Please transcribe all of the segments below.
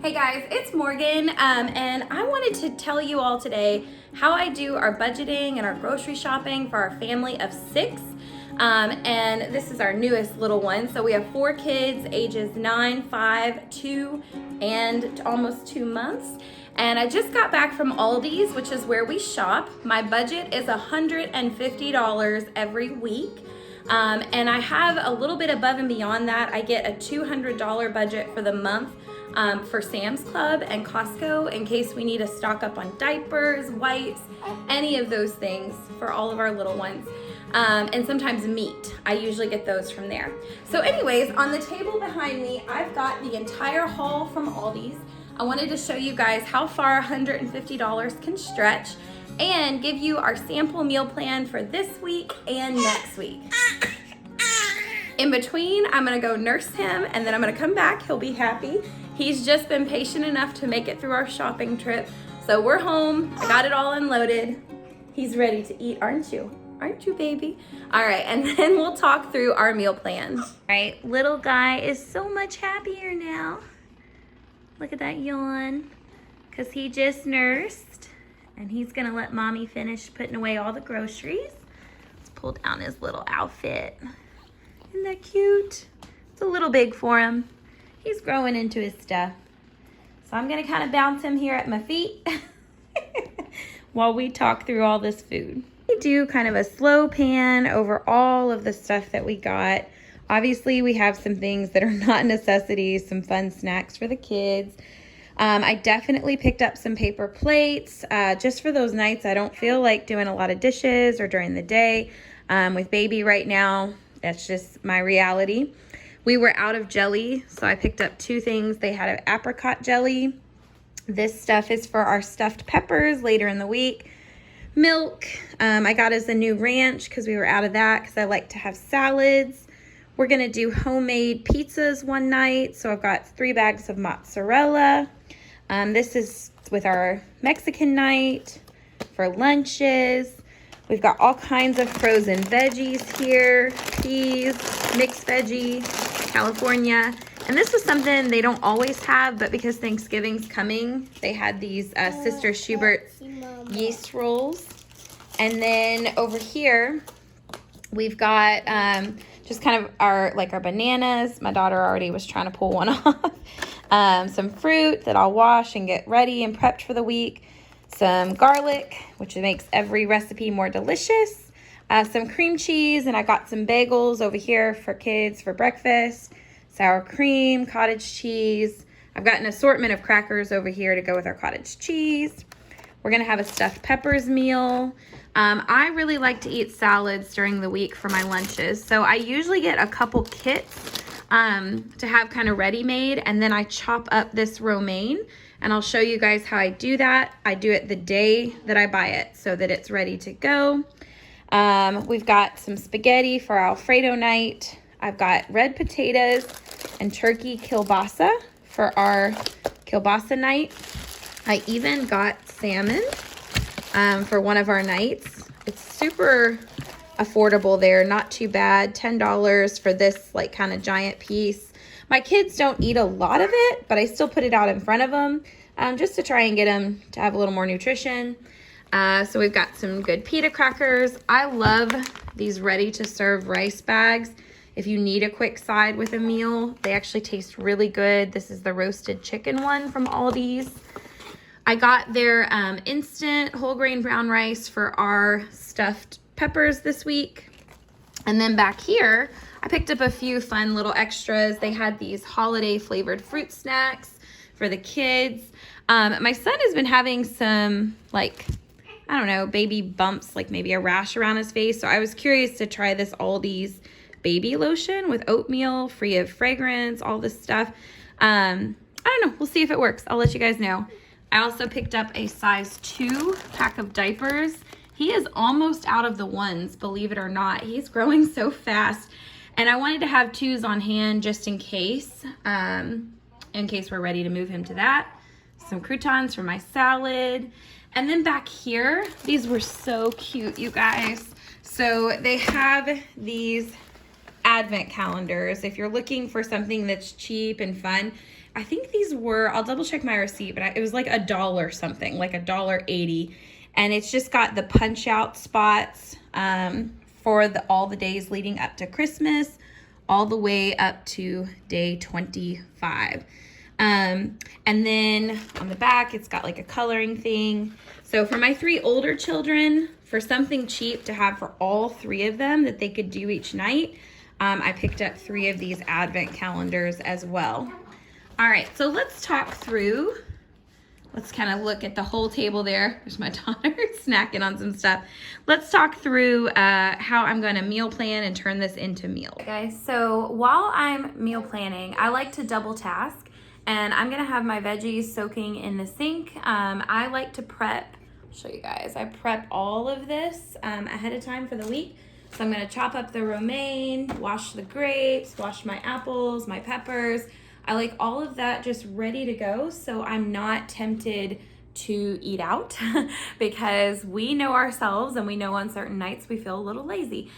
Hey guys, it's Morgan, and I wanted to tell you all today how I do our budgeting and our grocery shopping for our family of 6. And this is our newest little one. So we have 4 kids, ages 9, 5, 2, and almost 2 months. And I just got back from Aldi's, which is where we shop. My budget is $150 every week. And I have a little bit above and beyond that. I get a $200 budget for the month for Sam's Club and Costco in case we need to stock up on diapers, wipes, any of those things for all of our little ones. And sometimes meat. I usually get those from there. So anyways, on the table behind me, I've got the entire haul from Aldi's. I wanted to show you guys how far $150 can stretch and give you our sample meal plan for this week and next week. In between, I'm gonna go nurse him and then I'm gonna come back. He'll be happy. He's just been patient enough to make it through our shopping trip. So we're home, I got it all unloaded. He's ready to eat, aren't you? Aren't you, baby? All right, and then we'll talk through our meal plan. All right, little guy is so much happier now. Look at that yawn, because he just nursed, and he's gonna let mommy finish putting away all the groceries. Let's pull down his little outfit. Isn't that cute? It's a little big for him. He's growing into his stuff. So I'm gonna kind of bounce him here at my feet while we talk through all this food. We do kind of a slow pan over all of the stuff that we got. Obviously, we have some things that are not necessities, some fun snacks for the kids. I definitely picked up some paper plates just for those nights I don't feel like doing a lot of dishes or during the day. With baby right now, that's just my reality. We were out of jelly, so I picked up 2 things. They had an apricot jelly. This stuff is for our stuffed peppers later in the week. Milk, I got as a new ranch because we were out of that because I like to have salads. We're gonna do homemade pizzas one night. So I've got 3 bags of mozzarella. This is with our Mexican night for lunches. We've got all kinds of frozen veggies here, peas, mixed veggie, California. And this was something they don't always have, but because Thanksgiving's coming, they had these Sister Schubert's yeast rolls. And then over here, we've got just kind of our bananas. My daughter already was trying to pull one off. Some fruit that I'll wash and get ready and prepped for the week. Some garlic, which makes every recipe more delicious. Some cream cheese, and I got some bagels over here for kids for breakfast. Sour cream, cottage cheese. I've got an assortment of crackers over here to go with our cottage cheese. We're gonna have a stuffed peppers meal. I really like to eat salads during the week for my lunches. So I usually get a couple kits to have kind of ready-made, and then I chop up this romaine, and I'll show you guys how I do that. I do it the day that I buy it so that it's ready to go. We've got some spaghetti for our Alfredo night. I've got red potatoes and turkey kielbasa for our kielbasa night. I even got salmon for one of our nights. It's super affordable there, not too bad. $10 for this kind of giant piece. My kids don't eat a lot of it, but I still put it out in front of them just to try and get them to have a little more nutrition. So we've got some good pita crackers. I love these ready-to-serve rice bags. If you need a quick side with a meal, they actually taste really good. This is the roasted chicken one from Aldi's. I got their instant whole grain brown rice for our stuffed peppers this week. And then back here, I picked up a few fun little extras. They had these holiday flavored fruit snacks for the kids. My son has been having some baby bumps, maybe a rash around his face. So I was curious to try this Aldi's baby lotion with oatmeal, free of fragrance, all this stuff. I don't know. We'll see if it works. I'll let you guys know. I also picked up a size 2 pack of diapers. He is almost out of the 1s, believe it or not. He's growing so fast. And I wanted to have 2s on hand just in case we're ready to move him to that. Some croutons for my salad. And then back here, these were so cute, you guys. So they have these advent calendars. If you're looking for something that's cheap and fun, I think these were, I'll double check my receipt, but it was like $1 something, like $1.80. And it's just got the punch out spots for all the days leading up to Christmas, all the way up to day 25. And then on the back, it's got like a coloring thing. So for my 3 older children, for something cheap to have for all 3 of them that they could do each night, I picked up 3 of these advent calendars as well. All right, so let's talk through. Let's kind of look at the whole table there. There's my daughter snacking on some stuff. Let's talk through how I'm going to meal plan and turn this into meals. Okay, guys, so while I'm meal planning, I like to double task, and I'm going to have my veggies soaking in the sink. I like to prep. I'll show you guys. I prep all of this ahead of time for the week. So I'm going to chop up the romaine, wash the grapes, wash my apples, my peppers. I like all of that just ready to go, so I'm not tempted to eat out because we know ourselves and we know on certain nights we feel a little lazy.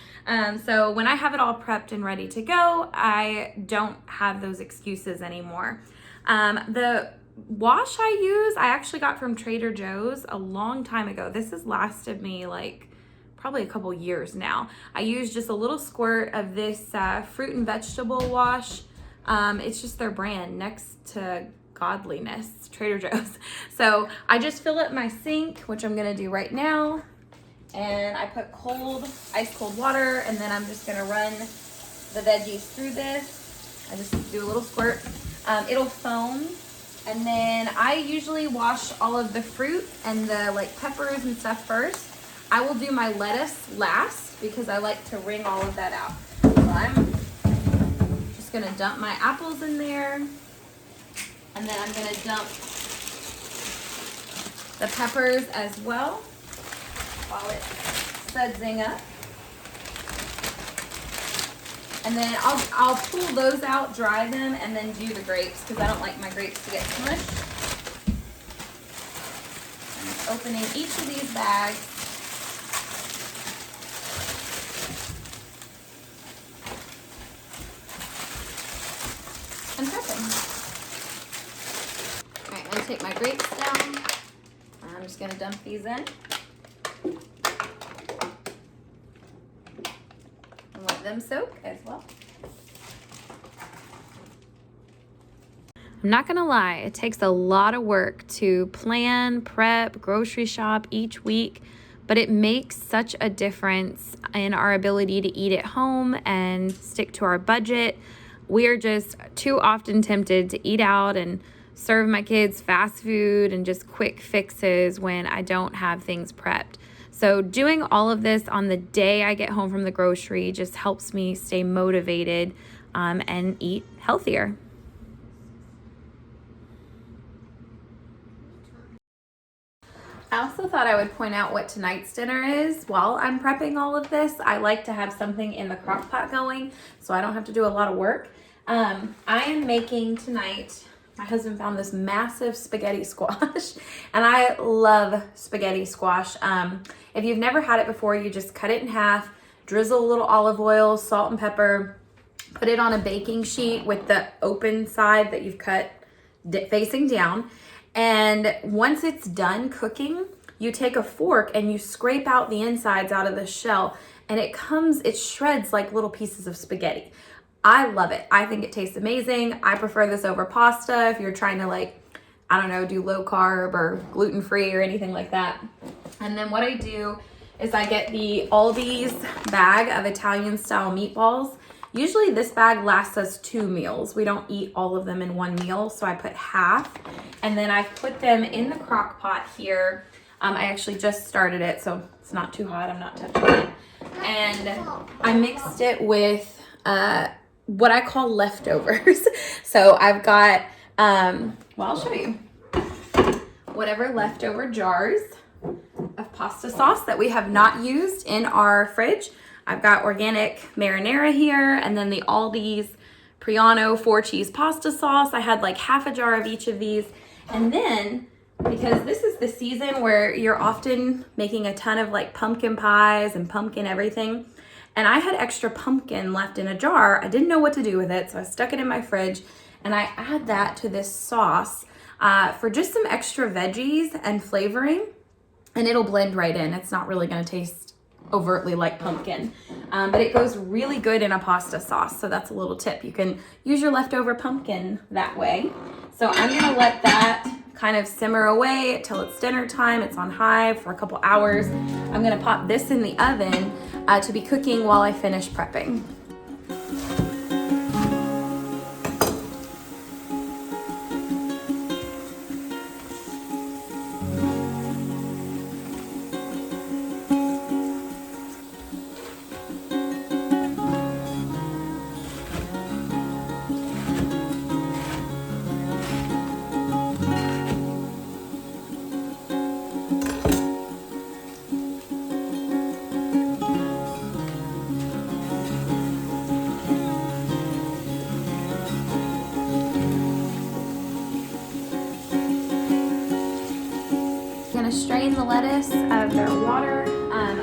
So when I have it all prepped and ready to go, I don't have those excuses anymore. The wash I use, I actually got from Trader Joe's a long time ago. This has lasted me like probably a couple years now. I use just a little squirt of this fruit and vegetable wash. It's just their brand, next to Godliness, Trader Joe's. So I just fill up my sink, which I'm gonna do right now. And I put ice cold water, and then I'm just gonna run the veggies through this. I just do a little squirt. It'll foam. And then I usually wash all of the fruit and the like peppers and stuff first. I will do my lettuce last because I like to wring all of that out. So I'm gonna dump my apples in there, and then I'm gonna dump the peppers as well while it's sudsing up. And then I'll pull those out, dry them, and then do the grapes because I don't like my grapes to get smushed. I'm just opening each of these bags. And prepping. All right, I'm gonna take my grapes down. I'm just gonna dump these in. And let them soak as well. I'm not gonna lie, it takes a lot of work to plan, prep, grocery shop each week, but it makes such a difference in our ability to eat at home and stick to our budget. We are just too often tempted to eat out and serve my kids fast food and just quick fixes when I don't have things prepped. So doing all of this on the day I get home from the grocery just helps me stay motivated and eat healthier. I also thought I would point out what tonight's dinner is. While I'm prepping all of this, I like to have something in the crock pot going so I don't have to do a lot of work. I am making tonight, my husband found this massive spaghetti squash, and I love spaghetti squash. If you've never had it before, you just cut it in half, drizzle a little olive oil, salt and pepper, put it on a baking sheet with the open side that you've cut facing down. And once it's done cooking, you take a fork and you scrape out the insides out of the shell, and it shreds like little pieces of spaghetti. I love it. I think it tastes amazing. I prefer this over pasta if you're trying to do low carb or gluten-free or anything like that. And then what I do is I get the Aldi's bag of Italian style meatballs. Usually this bag lasts us 2 meals. We don't eat all of them in one meal, so I put half. And then I put them in the crock pot here. I actually just started it, so it's not too hot. I'm not touching it. And I mixed it with what I call leftovers. So I've got, I'll show you. Whatever leftover jars of pasta sauce that we have not used in our fridge. I've got organic marinara here, and then the Aldi's Priano 4-cheese pasta sauce. I had like half a jar of each of these. And then, because this is the season where you're often making a ton of like pumpkin pies and pumpkin everything, and I had extra pumpkin left in a jar. I didn't know what to do with it, so I stuck it in my fridge. and I add that to this sauce for just some extra veggies and flavoring, and it'll blend right in. It's not really gonna taste overtly like pumpkin, but it goes really good in a pasta sauce. So that's a little tip. You can use your leftover pumpkin that way. So I'm gonna let that kind of simmer away till it's dinner time. It's on high for a couple hours. I'm gonna pop this in the oven to be cooking while I finish prepping. Strain the lettuce of their water.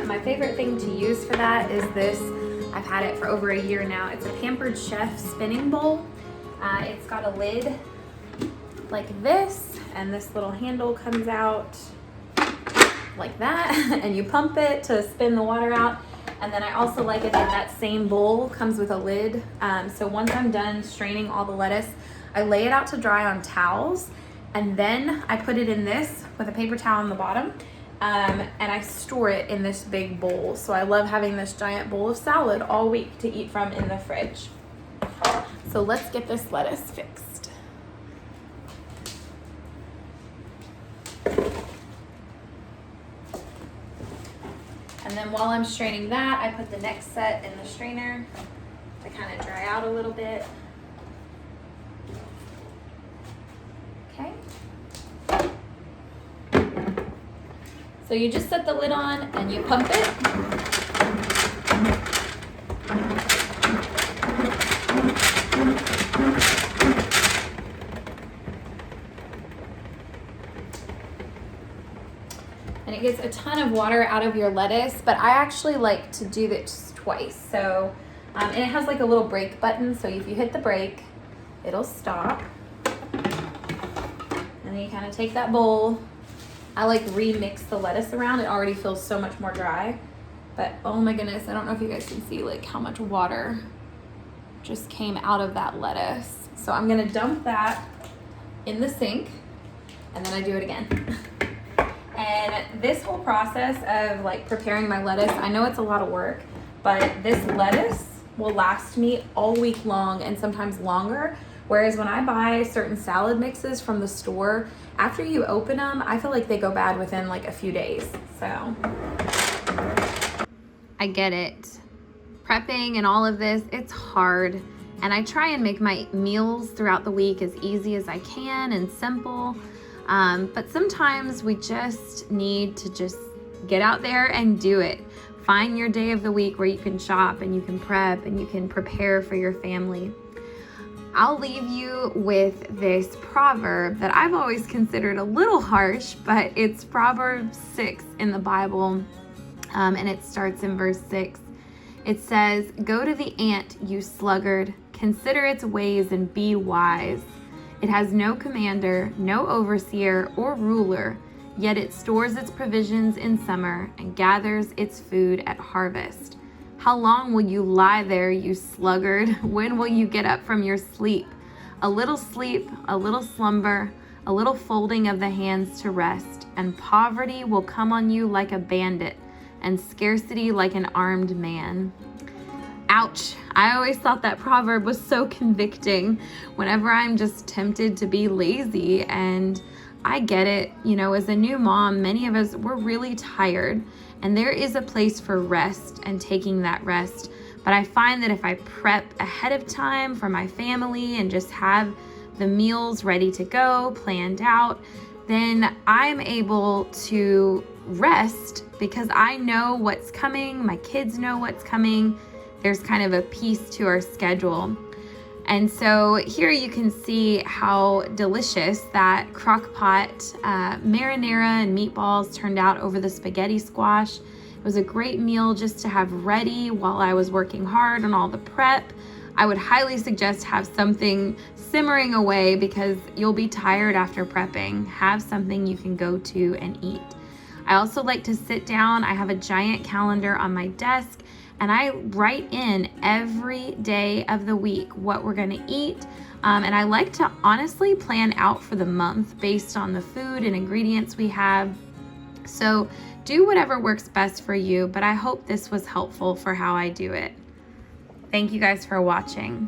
My favorite thing to use for that is this. I've had it for over a year now. It's a Pampered Chef spinning bowl. It's got a lid like this, and this little handle comes out like that, and you pump it to spin the water out. And then I also like it that that same bowl comes with a lid. So once I'm done straining all the lettuce, I lay it out to dry on towels, and then I put it in this with a paper towel on the bottom, and I store it in this big bowl. So I love having this giant bowl of salad all week to eat from in the fridge. So let's get this lettuce fixed. And then while I'm straining that, I put the next set in the strainer to kind of dry out a little bit. Okay. So you just set the lid on and you pump it. And it gets a ton of water out of your lettuce, but I actually like to do this twice. So, and it has like a little brake button, so if you hit the brake, it'll stop. And then you kind of take that bowl. I like remix the lettuce around. It already feels so much more dry. But oh my goodness, I don't know if you guys can see like how much water just came out of that lettuce. So I'm gonna dump that in the sink, and then I do it again. And this whole process of like preparing my lettuce, I know it's a lot of work, but this lettuce will last me all week long and sometimes longer. Whereas when I buy certain salad mixes from the store, after you open them, I feel like they go bad within like a few days. So I get it. Prepping and all of this, it's hard. And I try and make my meals throughout the week as easy as I can and simple. But sometimes we just need to just get out there and do it. Find your day of the week where you can shop and you can prep and you can prepare for your family. I'll leave you with this proverb that I've always considered a little harsh, but it's Proverbs 6 in the Bible, and it starts in verse 6. It says, "Go to the ant, you sluggard, consider its ways and be wise. It has no commander, no overseer or ruler, yet it stores its provisions in summer and gathers its food at harvest. How long will you lie there, you sluggard? When will you get up from your sleep? A little sleep, a little slumber, a little folding of the hands to rest, and poverty will come on you like a bandit, and scarcity like an armed man." Ouch. I always thought that proverb was so convicting whenever I'm just tempted to be lazy. And I get it. You know, as a new mom, many of us, we're really tired. And there is a place for rest and taking that rest. But I find that if I prep ahead of time for my family and just have the meals ready to go, planned out, then I'm able to rest because I know what's coming. My kids know what's coming. There's kind of a piece to our schedule. And so here you can see how delicious that crock pot marinara and meatballs turned out over the spaghetti squash. It was a great meal just to have ready while I was working hard on all the prep. I would highly suggest have something simmering away because you'll be tired after prepping. Have something you can go to and eat. I also like to sit down. I have a giant calendar on my desk and I write in every day of the week what we're gonna eat. And I like to honestly plan out for the month based on the food and ingredients we have. So do whatever works best for you, but I hope this was helpful for how I do it. Thank you guys for watching.